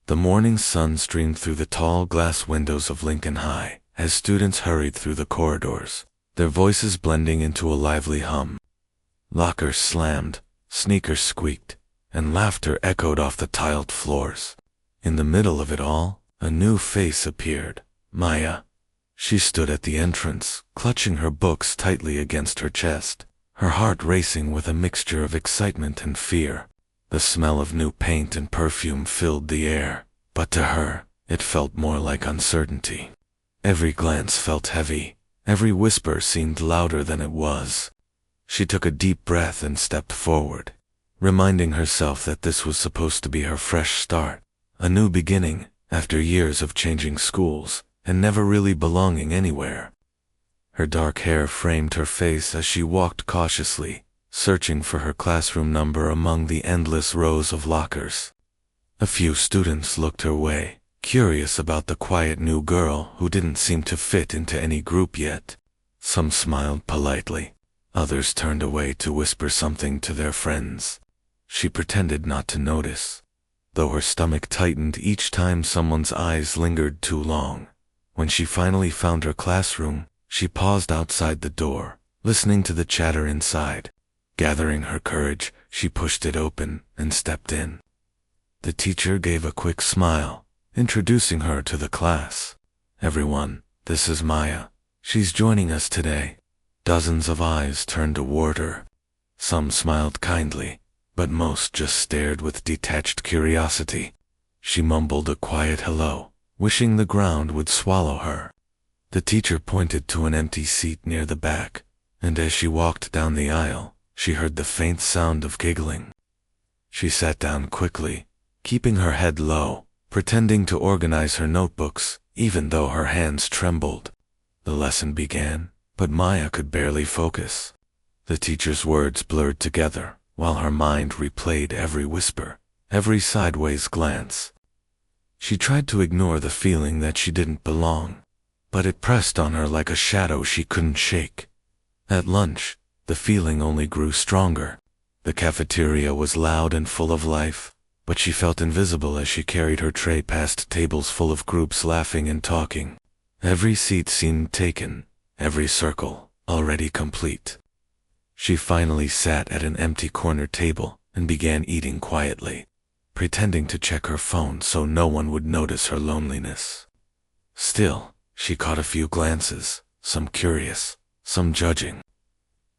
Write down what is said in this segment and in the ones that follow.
The morning sun streamed through the tall glass windows of Lincoln High as students hurried through the corridors, their voices blending into a lively hum. Lockers slammed, sneakers squeaked, and laughter echoed off the tiled floors. In the middle of it all, a new face appeared, Maya. She stood at the entrance, clutching her books tightly against her chest, her heart racing with a mixture of excitement and fear. The smell of new paint and perfume filled the air, but to her, it felt more like uncertainty. Every glance felt heavy, every whisper seemed louder than it was. She took a deep breath and stepped forward, reminding herself that this was supposed to be her fresh start, a new beginning, after years of changing schools and never really belonging anywhere. Her dark hair framed her face as she walked cautiously, searching for her classroom number among the endless rows of lockers. A few students looked her way, curious about the quiet new girl who didn't seem to fit into any group yet. Some smiled politely, others turned away to whisper something to their friends. She pretended not to notice, though her stomach tightened each time someone's eyes lingered too long. When she finally found her classroom, she paused outside the door, listening to the chatter inside. Gathering her courage, she pushed it open and stepped in. The teacher gave a quick smile, introducing her to the class. "Everyone, this is Maya. She's joining us today." Dozens of eyes turned toward her. Some smiled kindly, but most just stared with detached curiosity. She mumbled a quiet hello, wishing the ground would swallow her. The teacher pointed to an empty seat near the back, and as she walked down the aisle, she heard the faint sound of giggling. She sat down quickly, keeping her head low, pretending to organize her notebooks, even though her hands trembled. The lesson began, but Maya could barely focus. The teacher's words blurred together, while her mind replayed every whisper, every sideways glance. She tried to ignore the feeling that she didn't belong, but it pressed on her like a shadow she couldn't shake. At lunch, the feeling only grew stronger. The cafeteria was loud and full of life, but she felt invisible as she carried her tray past tables full of groups laughing and talking. Every seat seemed taken, every circle already complete. She finally sat at an empty corner table and began eating quietly, pretending to check her phone so no one would notice her loneliness. Still, she caught a few glances, some curious, some judging.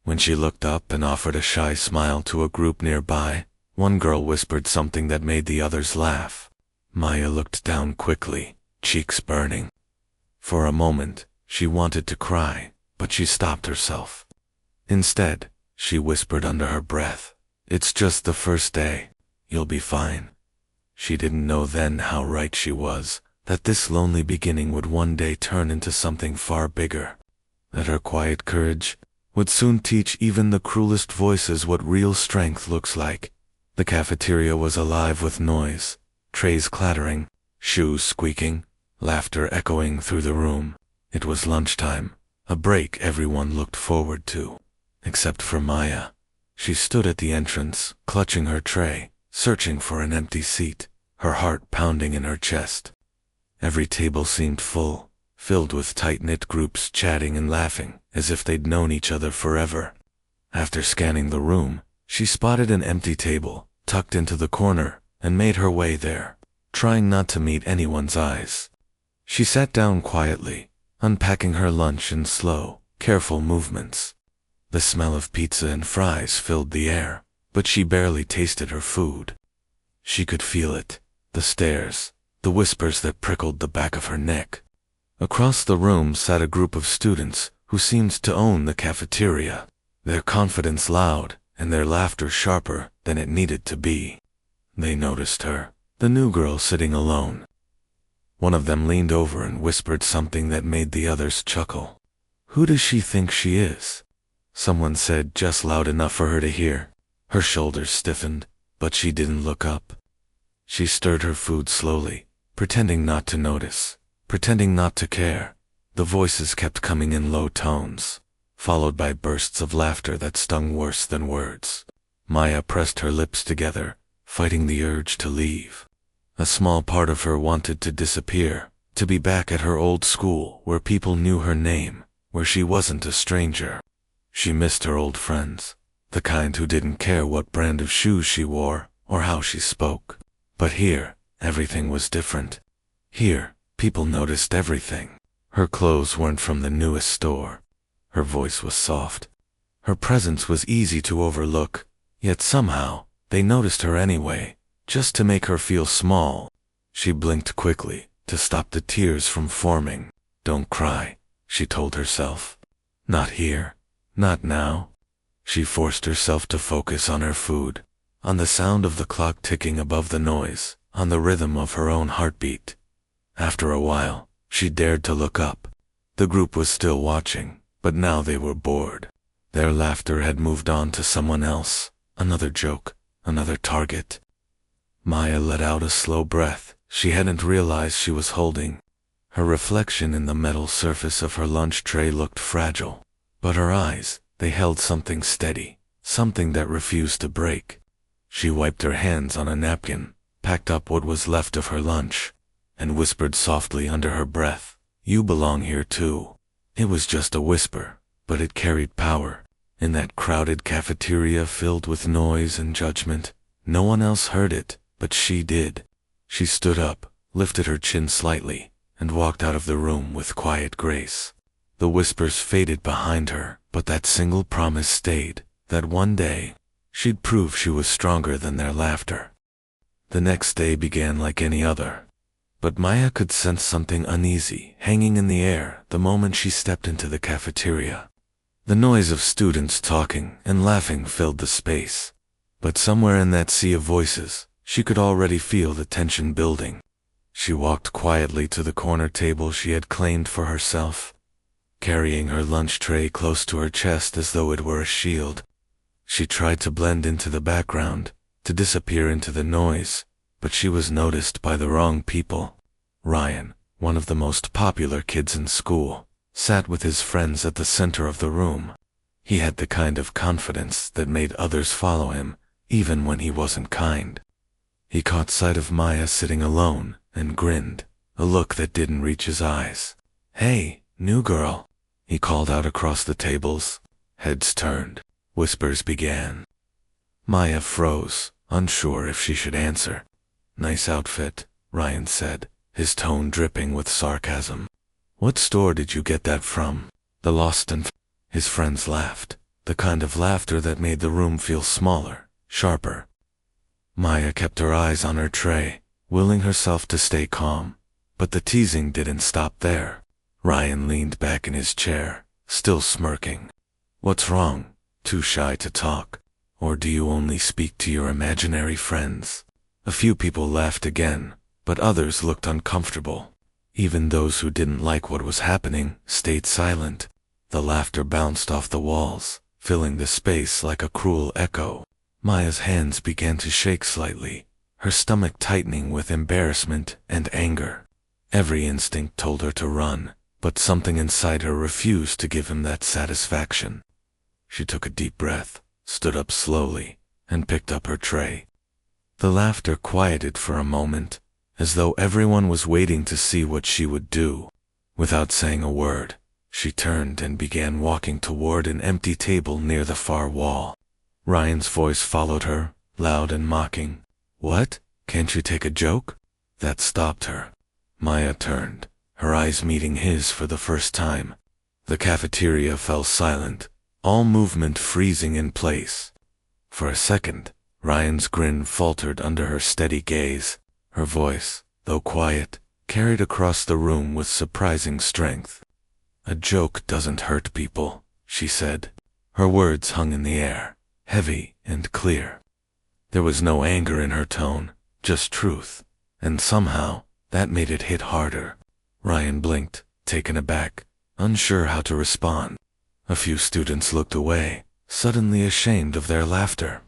When she looked up and offered a shy smile to a group nearby, one girl whispered something that made the others laugh. Maya looked down quickly, cheeks burning. For a moment, she wanted to cry, but she stopped herself. Instead, she whispered under her breath, "It's just the first day. You'll be fine." She didn't know then how right she was, that this lonely beginning would one day turn into something far bigger. That her quiet courage would soon teach even the cruelest voices what real strength looks like. The cafeteria was alive with noise, trays clattering, shoes squeaking, laughter echoing through the room. It was lunchtime, a break everyone looked forward to. Except for Maya. She stood at the entrance, clutching her tray, searching for an empty seat, her heart pounding in her chest. Every table seemed full, filled with tight-knit groups chatting and laughing, as if they'd known each other forever. After scanning the room, she spotted an empty table, tucked into the corner, and made her way there, trying not to meet anyone's eyes. She sat down quietly, unpacking her lunch in slow, careful movements. The smell of pizza and fries filled the air, but she barely tasted her food. She could feel it, the stares, the whispers that prickled the back of her neck. Across the room sat a group of students who seemed to own the cafeteria, their confidence loud and their laughter sharper than it needed to be. They noticed her, the new girl sitting alone. One of them leaned over and whispered something that made the others chuckle. "Who does she think she is?" Someone said just loud enough for her to hear. Her shoulders stiffened, but she didn't look up. She stirred her food slowly, pretending not to notice, pretending not to care. The voices kept coming in low tones, followed by bursts of laughter that stung worse than words. Maya pressed her lips together, fighting the urge to leave. A small part of her wanted to disappear, to be back at her old school where people knew her name, where she wasn't a stranger. She missed her old friends, the kind who didn't care what brand of shoes she wore or how she spoke. But here, everything was different. Here, people noticed everything. Her clothes weren't from the newest store. Her voice was soft. Her presence was easy to overlook, yet somehow, they noticed her anyway, just to make her feel small. She blinked quickly, to stop the tears from forming. "Don't cry," she told herself. "Not here. Not now." She forced herself to focus on her food, on the sound of the clock ticking above the noise, on the rhythm of her own heartbeat. After a while, she dared to look up. The group was still watching, but now they were bored. Their laughter had moved on to someone else, another joke, another target. Maya let out a slow breath she hadn't realized she was holding. Her reflection in the metal surface of her lunch tray looked fragile, but her eyes, they held something steady, something that refused to break. She wiped her hands on a napkin, packed up what was left of her lunch, and whispered softly under her breath, "You belong here too." It was just a whisper, but it carried power. In that crowded cafeteria filled with noise and judgment, no one else heard it, but she did. She stood up, lifted her chin slightly, and walked out of the room with quiet grace. The whispers faded behind her, but that single promise stayed, that one day, she'd prove she was stronger than their laughter. The next day began like any other. But Maya could sense something uneasy hanging in the air the moment she stepped into the cafeteria. The noise of students talking and laughing filled the space, but somewhere in that sea of voices, she could already feel the tension building. She walked quietly to the corner table she had claimed for herself, carrying her lunch tray close to her chest as though it were a shield. She tried to blend into the background, to disappear into the noise, but she was noticed by the wrong people. Ryan, one of the most popular kids in school, sat with his friends at the center of the room. He had the kind of confidence that made others follow him, even when he wasn't kind. He caught sight of Maya sitting alone and grinned, a look that didn't reach his eyes. "Hey, new girl," he called out across the tables. Heads turned. Whispers began. Maya froze, unsure if she should answer. "Nice outfit," Ryan said, his tone dripping with sarcasm. "What store did you get that from?" "The Lost and His friends laughed, the kind of laughter that made the room feel smaller, sharper. Maya kept her eyes on her tray, willing herself to stay calm, but the teasing didn't stop there. Ryan leaned back in his chair, still smirking. "What's wrong? Too shy to talk? Or do you only speak to your imaginary friends?" A few people laughed again, but others looked uncomfortable. Even those who didn't like what was happening stayed silent. The laughter bounced off the walls, filling the space like a cruel echo. Maya's hands began to shake slightly, her stomach tightening with embarrassment and anger. Every instinct told her to run, but something inside her refused to give him that satisfaction. She took a deep breath, stood up slowly, and picked up her tray. The laughter quieted for a moment, as though everyone was waiting to see what she would do. Without saying a word, she turned and began walking toward an empty table near the far wall. Ryan's voice followed her, loud and mocking. "What? Can't you take a joke?" That stopped her. Maya turned, her eyes meeting his for the first time. The cafeteria fell silent, all movement freezing in place. For a second, Ryan's grin faltered under her steady gaze. Her voice, though quiet, carried across the room with surprising strength. "A joke doesn't hurt people," she said. Her words hung in the air, heavy and clear. There was no anger in her tone, just truth, and somehow, that made it hit harder. Ryan blinked, taken aback, unsure how to respond. A few students looked away, suddenly ashamed of their laughter.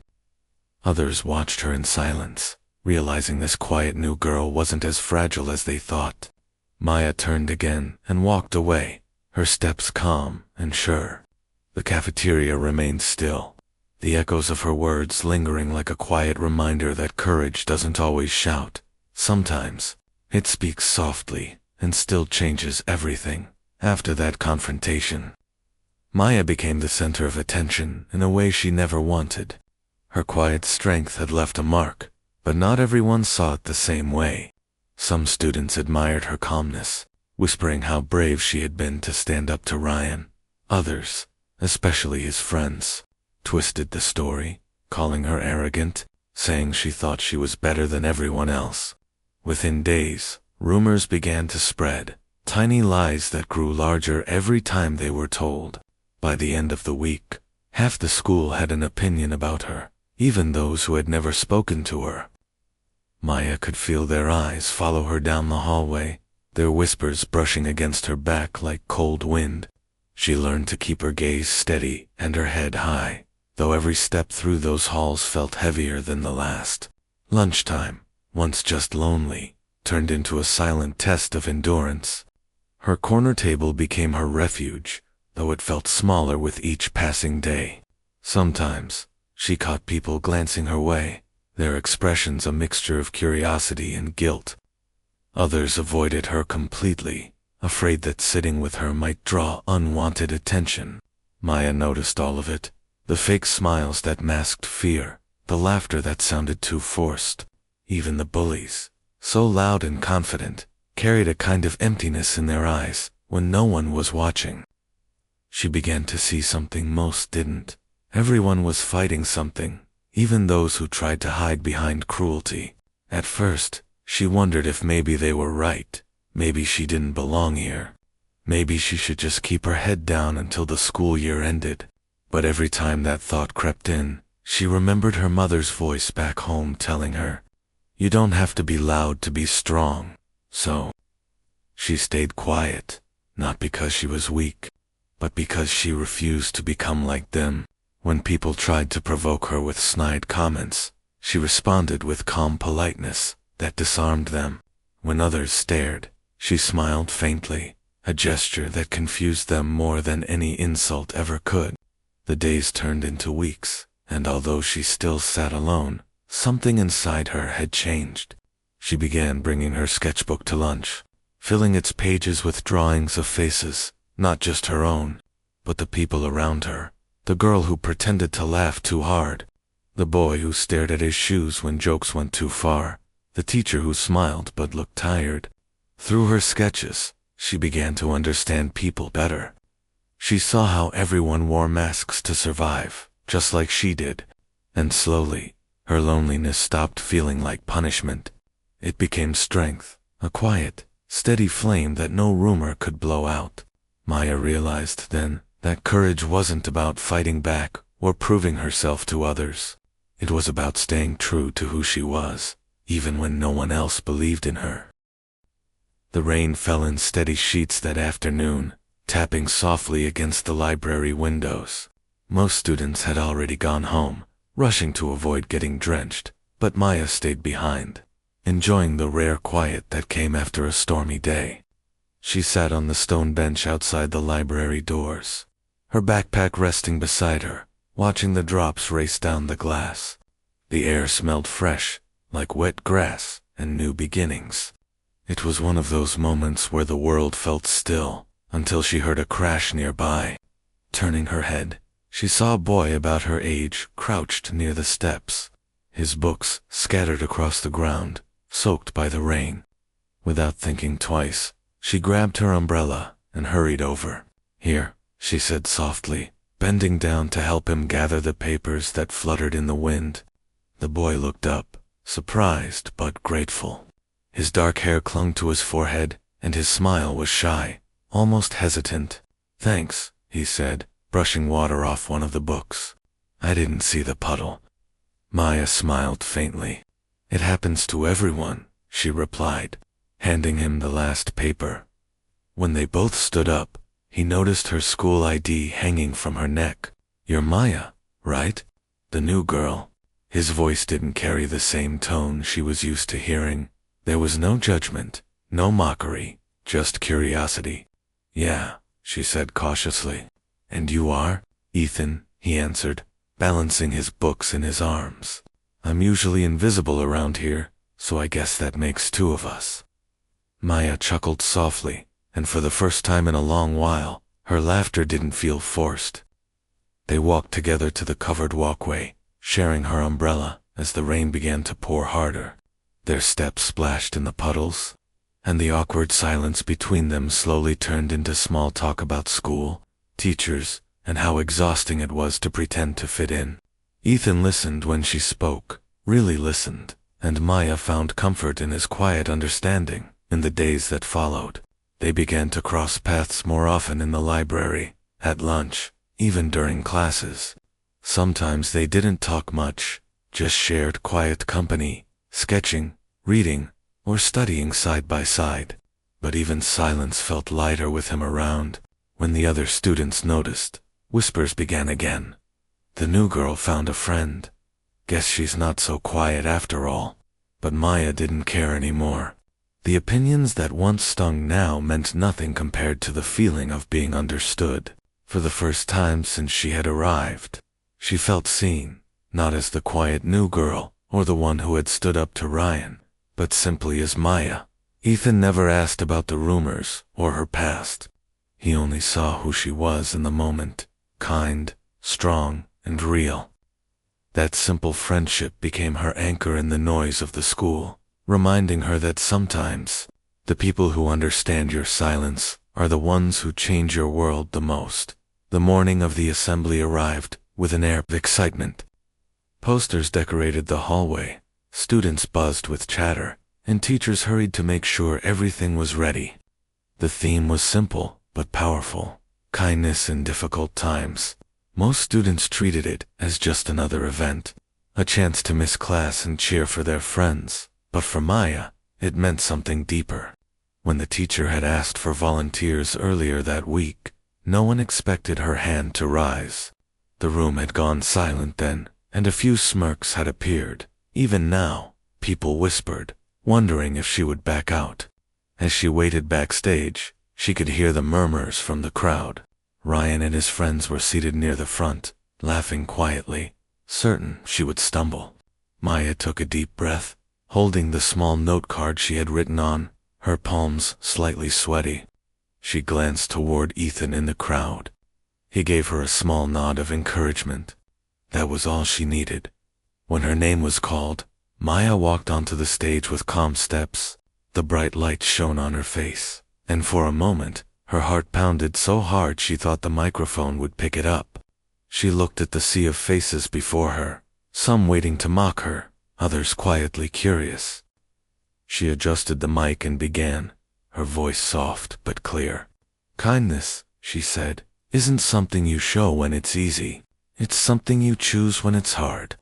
Others watched her in silence, realizing this quiet new girl wasn't as fragile as they thought. Maya turned again and walked away, her steps calm and sure. The cafeteria remained still, the echoes of her words lingering like a quiet reminder that courage doesn't always shout. Sometimes, it speaks softly and still changes everything. After that confrontation, Maya became the center of attention in a way she never wanted. Her quiet strength had left a mark, but not everyone saw it the same way. Some students admired her calmness, whispering how brave she had been to stand up to Ryan. Others, especially his friends, twisted the story, calling her arrogant, saying she thought she was better than everyone else. Within days, rumors began to spread, tiny lies that grew larger every time they were told. By the end of the week, half the school had an opinion about her, even those who had never spoken to her. Maya could feel their eyes follow her down the hallway, their whispers brushing against her back like cold wind. She learned to keep her gaze steady and her head high, though every step through those halls felt heavier than the last. Lunchtime, once just lonely, turned into a silent test of endurance. Her corner table became her refuge, though it felt smaller with each passing day. Sometimes, she caught people glancing her way, their expressions a mixture of curiosity and guilt. Others avoided her completely, afraid that sitting with her might draw unwanted attention. Maya noticed all of it, the fake smiles that masked fear, the laughter that sounded too forced. Even the bullies, so loud and confident, carried a kind of emptiness in their eyes when no one was watching. She began to see something most didn't. Everyone was fighting something, even those who tried to hide behind cruelty. At first, she wondered if maybe they were right. Maybe she didn't belong here. Maybe she should just keep her head down until the school year ended. But every time that thought crept in, she remembered her mother's voice back home telling her, "You don't have to be loud to be strong." So, she stayed quiet, not because she was weak, but because she refused to become like them. When people tried to provoke her with snide comments, she responded with calm politeness that disarmed them. When others stared, she smiled faintly, a gesture that confused them more than any insult ever could. The days turned into weeks, and although she still sat alone, something inside her had changed. She began bringing her sketchbook to lunch, filling its pages with drawings of faces, not just her own, but the people around her. The girl who pretended to laugh too hard, the boy who stared at his shoes when jokes went too far, the teacher who smiled but looked tired. Through her sketches, she began to understand people better. She saw how everyone wore masks to survive, just like she did, and slowly, her loneliness stopped feeling like punishment. It became strength, a quiet, steady flame that no rumor could blow out. Maya realized then that courage wasn't about fighting back or proving herself to others. It was about staying true to who she was, even when no one else believed in her. The rain fell in steady sheets that afternoon, tapping softly against the library windows. Most students had already gone home, rushing to avoid getting drenched, but Maya stayed behind, enjoying the rare quiet that came after a stormy day. She sat on the stone bench outside the library doors, her backpack resting beside her, watching the drops race down the glass. The air smelled fresh, like wet grass and new beginnings. It was one of those moments where the world felt still, until she heard a crash nearby. Turning her head, she saw a boy about her age crouched near the steps, his books scattered across the ground, soaked by the rain. Without thinking twice, she grabbed her umbrella and hurried over. "Here," she said softly, bending down to help him gather the papers that fluttered in the wind. The boy looked up, surprised but grateful. His dark hair clung to his forehead, and his smile was shy, almost hesitant. "Thanks," he said, brushing water off one of the books. "I didn't see the puddle." Maya smiled faintly. "It happens to everyone," she replied, handing him the last paper. When they both stood up, he noticed her school ID hanging from her neck. "You're Maya, right? The new girl." His voice didn't carry the same tone she was used to hearing. There was no judgment, no mockery, just curiosity. "Yeah," she said cautiously. "And you are?" "Ethan," he answered, balancing his books in his arms. "I'm usually invisible around here, so I guess that makes two of us." Maya chuckled softly, and for the first time in a long while, her laughter didn't feel forced. They walked together to the covered walkway, sharing her umbrella as the rain began to pour harder. Their steps splashed in the puddles, and the awkward silence between them slowly turned into small talk about school, teachers, and how exhausting it was to pretend to fit in. Ethan listened when she spoke, really listened, and Maya found comfort in his quiet understanding. In the days that followed, they began to cross paths more often in the library, at lunch, even during classes. Sometimes they didn't talk much, just shared quiet company, sketching, reading, or studying side by side. But even silence felt lighter with him around. When the other students noticed, whispers began again. "The new girl found a friend. Guess she's not so quiet after all." But Maya didn't care anymore. The opinions that once stung now meant nothing compared to the feeling of being understood. For the first time since she had arrived, she felt seen, not as the quiet new girl, or the one who had stood up to Ryan, but simply as Maya. Ethan never asked about the rumors or her past. He only saw who she was in the moment, kind, strong, and real. That simple friendship became her anchor in the noise of the school, reminding her that sometimes, the people who understand your silence are the ones who change your world the most. The morning of the assembly arrived, with an air of excitement. Posters decorated the hallway, students buzzed with chatter, and teachers hurried to make sure everything was ready. The theme was simple, but powerful: kindness in difficult times. Most students treated it as just another event, a chance to miss class and cheer for their friends. But for Maya, it meant something deeper. When the teacher had asked for volunteers earlier that week, no one expected her hand to rise. The room had gone silent then, and a few smirks had appeared. Even now, people whispered, wondering if she would back out. As she waited backstage, she could hear the murmurs from the crowd. Ryan and his friends were seated near the front, laughing quietly, certain she would stumble. Maya took a deep breath, holding the small note card she had written on, her palms slightly sweaty. She glanced toward Ethan in the crowd. He gave her a small nod of encouragement. That was all she needed. When her name was called, Maya walked onto the stage with calm steps. The bright light shone on her face, and for a moment, her heart pounded so hard she thought the microphone would pick it up. She looked at the sea of faces before her, some waiting to mock her, others quietly curious. She adjusted the mic and began, her voice soft but clear. "Kindness," she said, "isn't something you show when it's easy. It's something you choose when it's hard."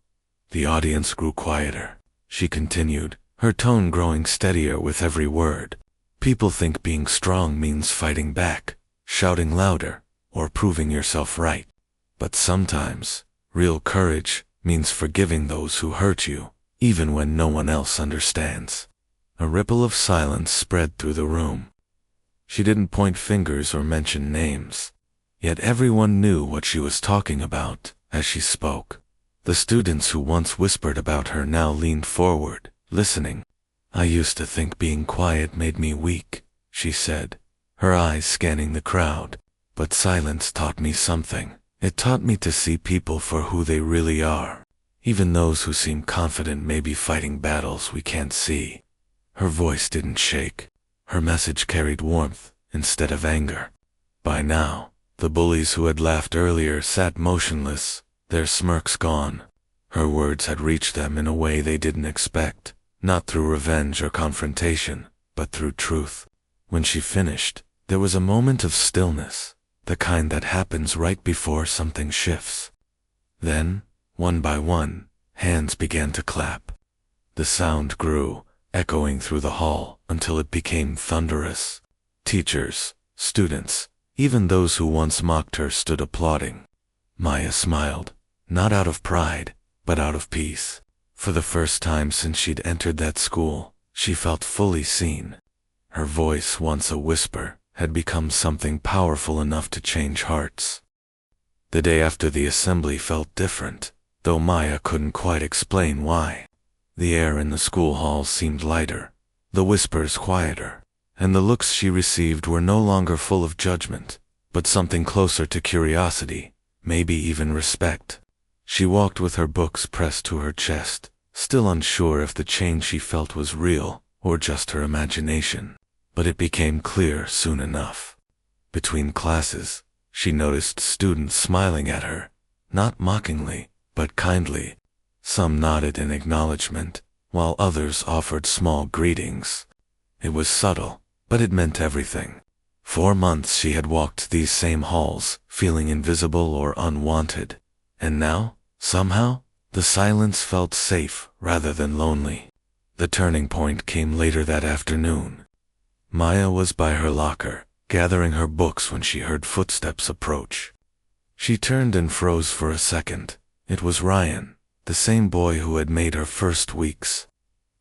The audience grew quieter. She continued, her tone growing steadier with every word. "People think being strong means fighting back, shouting louder, or proving yourself right. But sometimes, real courage means forgiving those who hurt you, even when no one else understands." A ripple of silence spread through the room. She didn't point fingers or mention names, yet everyone knew what she was talking about as she spoke. The students who once whispered about her now leaned forward, listening. "I used to think being quiet made me weak," she said, her eyes scanning the crowd. "But silence taught me something. It taught me to see people for who they really are. Even those who seem confident may be fighting battles we can't see." Her voice didn't shake. Her message carried warmth instead of anger. By now, the bullies who had laughed earlier sat motionless, their smirks gone. Her words had reached them in a way they didn't expect, not through revenge or confrontation, but through truth. When she finished, there was a moment of stillness, the kind that happens right before something shifts. Then, one by one, hands began to clap. The sound grew, echoing through the hall until it became thunderous. Teachers, students, even those who once mocked her stood applauding. Maya smiled, not out of pride, but out of peace. For the first time since she'd entered that school, she felt fully seen. Her voice, once a whisper, had become something powerful enough to change hearts. The day after the assembly felt different, though Maya couldn't quite explain why. The air in the school halls seemed lighter, the whispers quieter, and the looks she received were no longer full of judgment, but something closer to curiosity, maybe even respect. She walked with her books pressed to her chest, still unsure if the change she felt was real or just her imagination. But it became clear soon enough. Between classes, she noticed students smiling at her, not mockingly, but kindly. Some nodded in acknowledgement, while others offered small greetings. It was subtle, but it meant everything. 4 months she had walked these same halls, feeling invisible or unwanted. And now, somehow, the silence felt safe rather than lonely. The turning point came later that afternoon. Maya was by her locker, gathering her books when she heard footsteps approach. She turned and froze for a second. It was Ryan, the same boy who had made her first weeks.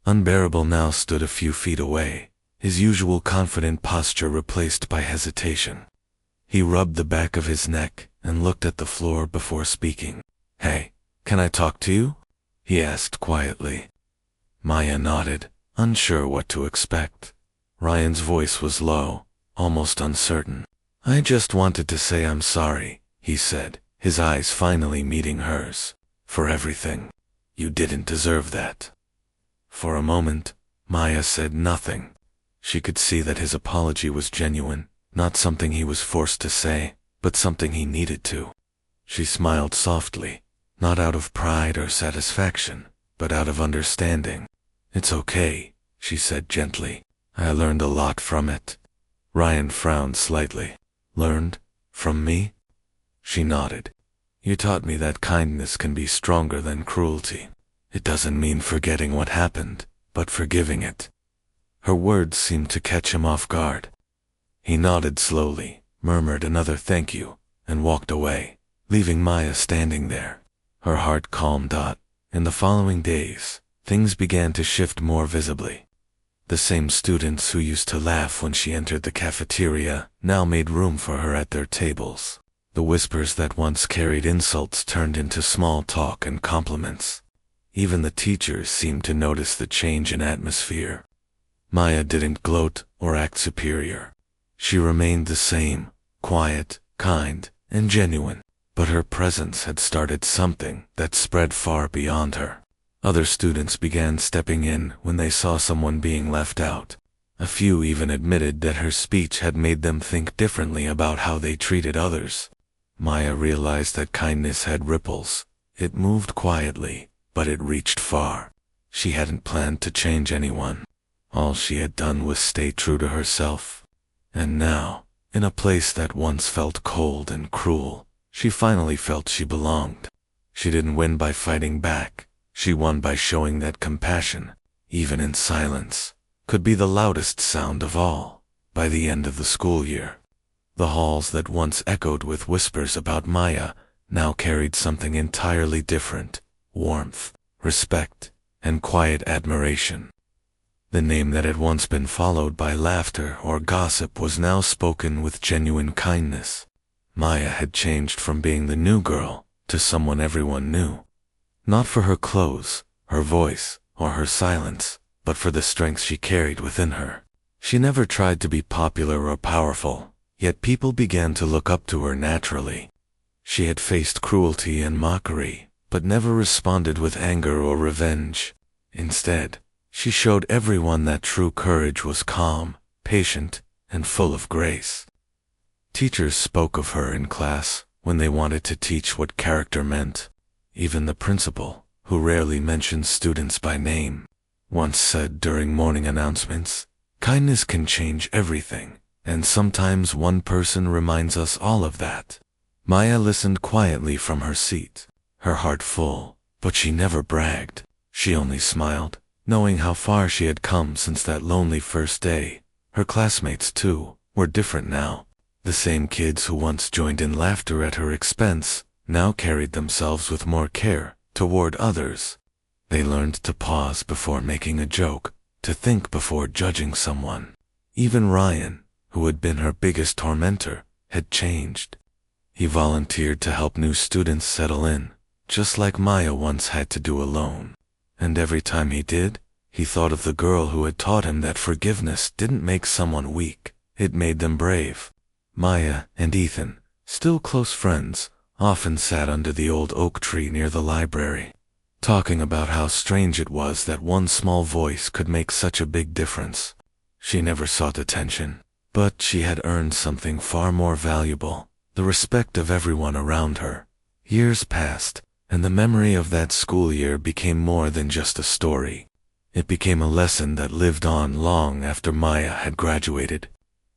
Unbearable now stood a few feet away, his usual confident posture replaced by hesitation. He rubbed the back of his neck and looked at the floor before speaking. "Hey, can I talk to you?" he asked quietly. Maya nodded, unsure what to expect. Ryan's voice was low, almost uncertain. "I just wanted to say I'm sorry," he said, his eyes finally meeting hers. "For everything. You didn't deserve that." For a moment, Maya said nothing. She could see that his apology was genuine, not something he was forced to say, but something he needed to. She smiled softly, not out of pride or satisfaction, but out of understanding. "It's okay," she said gently. "I learned a lot from it." Ryan frowned slightly. "Learned? From me?" She nodded. "You taught me that kindness can be stronger than cruelty. It doesn't mean forgetting what happened, but forgiving it." Her words seemed to catch him off guard. He nodded slowly, murmured another thank you, and walked away, leaving Maya standing there. Her heart calmed. In the following days, things began to shift more visibly. The same students who used to laugh when she entered the cafeteria now made room for her at their tables. The whispers that once carried insults turned into small talk and compliments. Even the teachers seemed to notice the change in atmosphere. Maya didn't gloat or act superior. She remained the same, quiet, kind, and genuine, but her presence had started something that spread far beyond her. Other students began stepping in when they saw someone being left out. A few even admitted that her speech had made them think differently about how they treated others. Maya realized that kindness had ripples. It moved quietly, but it reached far. She hadn't planned to change anyone. All she had done was stay true to herself. And now, in a place that once felt cold and cruel, she finally felt she belonged. She didn't win by fighting back. She won by showing that compassion, even in silence, could be the loudest sound of all. By the end of the school year, the halls that once echoed with whispers about Maya now carried something entirely different: warmth, respect, and quiet admiration. The name that had once been followed by laughter or gossip was now spoken with genuine kindness. Maya had changed from being the new girl to someone everyone knew. Not for her clothes, her voice, or her silence, but for the strength she carried within her. She never tried to be popular or powerful, yet people began to look up to her naturally. She had faced cruelty and mockery, but never responded with anger or revenge. Instead, she showed everyone that true courage was calm, patient, and full of grace. Teachers spoke of her in class when they wanted to teach what character meant. Even the principal, who rarely mentioned students by name, once said during morning announcements, "Kindness can change everything, and sometimes one person reminds us all of that." Maya listened quietly from her seat, her heart full, but she never bragged. She only smiled, knowing how far she had come since that lonely first day. Her classmates, too, were different now. The same kids who once joined in laughter at her expense now carried themselves with more care toward others. They learned to pause before making a joke, to think before judging someone. Even Ryan, who had been her biggest tormentor, had changed. He volunteered to help new students settle in, just like Maya once had to do alone. And every time he did, he thought of the girl who had taught him that forgiveness didn't make someone weak, it made them brave. Maya and Ethan, still close friends, often sat under the old oak tree near the library, talking about how strange it was that one small voice could make such a big difference. She never sought attention, but she had earned something far more valuable, the respect of everyone around her. Years passed, and the memory of that school year became more than just a story. It became a lesson that lived on long after Maya had graduated.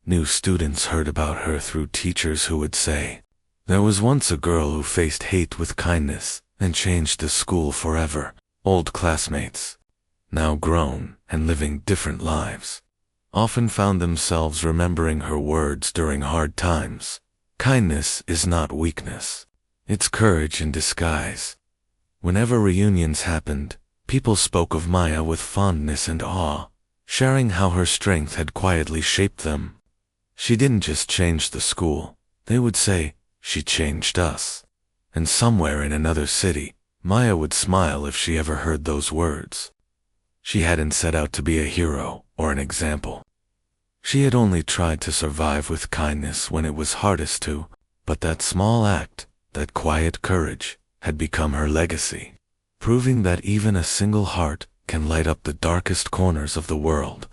New students heard about her through teachers who would say, "There was once a girl who faced hate with kindness and changed the school forever." Old classmates, now grown and living different lives, often found themselves remembering her words during hard times. Kindness is not weakness. It's courage in disguise. Whenever reunions happened, people spoke of Maya with fondness and awe, sharing how her strength had quietly shaped them. She didn't just change the school, they would say, she changed us. And somewhere in another city, Maya would smile if she ever heard those words. She hadn't set out to be a hero or an example. She had only tried to survive with kindness when it was hardest to, but that small act, that quiet courage, had become her legacy, proving that even a single heart can light up the darkest corners of the world.